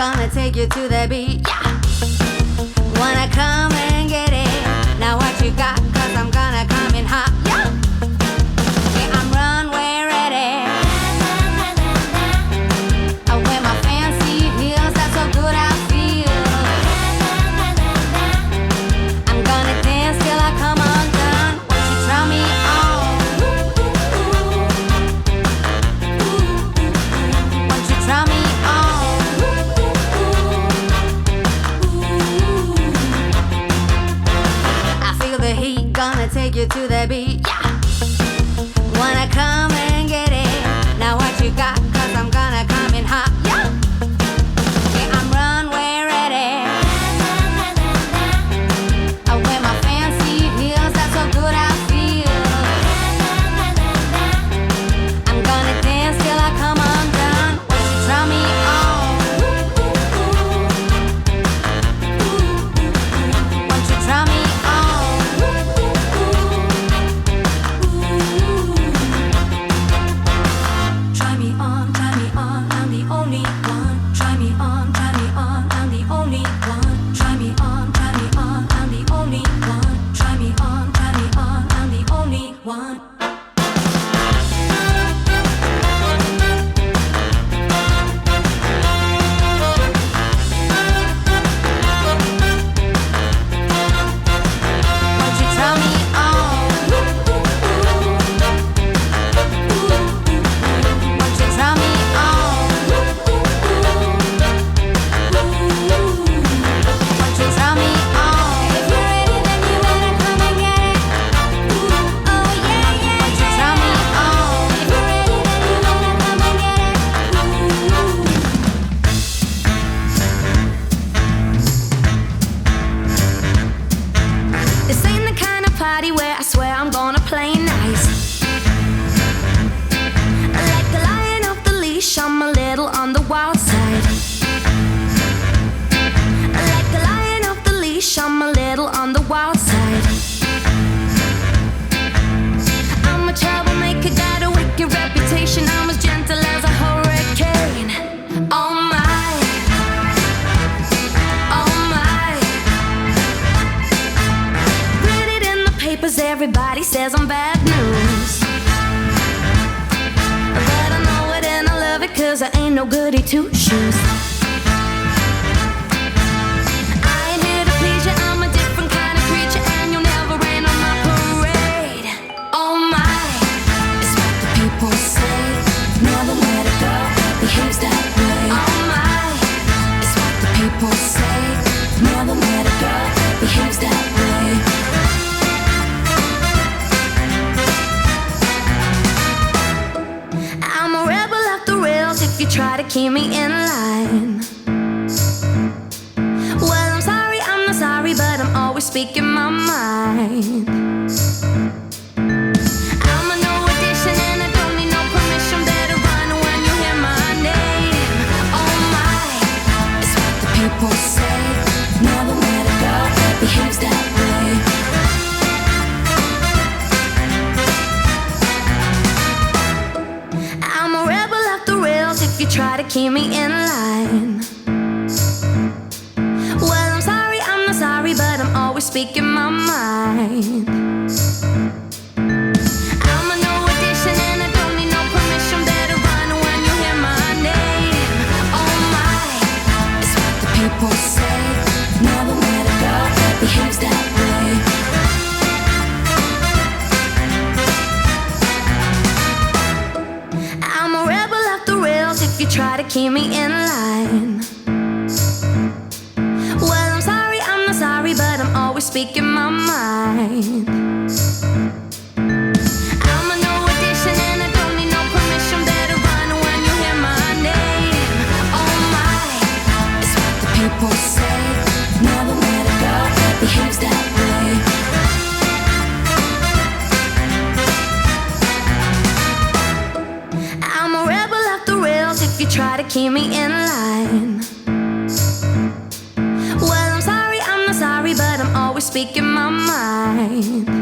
gonna take you to the beat. Yeah. Wanna come and get it? Now what you got? 'Cause I'm gonna come in hot. Yeah. Yeah, I'm runway ready. I wear my fancy heels, that's so good I feel. I'm gonna dance till I come undone. Won't you try me on? Won't you try me on? I feel the heat, gonna take you to the beat. Yeah. Wanna come and get it? Now what you got? 'Cause I'm gonna come in hot. Yeah. Yeah, I'm runway ready. I wear my fancy heels, that's so good I feel. I'm gonna dance till I come undone. Won't you try me on? Won't you try me on? Try me on, I'm the only one. Try me on, I'm the only one. Try me on, I'm the only one. Try me on, I'm the only one. Won't you try me on? Won't you try me on? Won't you try me on? If you're ready, then you better come and get it. Oh yeah, yeah. Won't you try me on? If you're ready, then you better come and get it. This ain't the kind of party where I swear I'm gonna play nice. Like the lion off the leash, I'm a little on the wild side. Like the lion off the leash, I'm a little on the wild side. I'm a troublemaker, got a wicked reputation. I'm as gentle as a hurricane. Oh my, oh my. Read it in the papers, everybody says I'm bad news. But I know it and I love it, 'cause I ain't no goody two-shoes. I ain't here to please you, I'm a different kind of creature, and you'll never rain on my parade. Oh my, it's what the people say. Never met a girl that behaves that way. Oh my, it's what the people say. Never met a girl that behaves that way. I'm a rebel off the rails if you try to keep me in line. Well, I'm sorry, I'm not sorry, but I'm always speaking my mind. I'm a no addition and I don't need no permission. Better run when you hear my name. Oh my, it's what the people say. Never met a girl that behaves that way. I'm a rebel off the rails if you try to keep me in line. Well, I'm sorry, I'm not sorry, but I'm always speaking my mind. I'm a no addition and I don't need no permission. Better run when you hear my name. Oh my, it's what the people say. Never met a girl that behaves that way. I'm a rebel off the rails if you try to keep me in line. Well, I'm sorry, I'm not sorry, but I'm always speaking my mind. I'm a no addition and I don't need no permission. Better run when you hear my name. Oh my, it's what the people say. Never met a girl that behaves that way. I'm a rebel off the rails if you try to keep me in line. Well, I'm sorry, I'm not sorry, but I'm always speaking my mind. I'm a rebel off the rails if you try to keep me in line. Well, I'm sorry, I'm not sorry, but I'm always speaking my mind. I'm a no addition and I don't need no permission. Better run when you hear my name. Oh my, it's what the people say. Never met a girl that behaves that way. I'm a rebel off the rails if you try to keep me in line. Well, I'm sorry, I'm not sorry, but I'm always speaking my mind.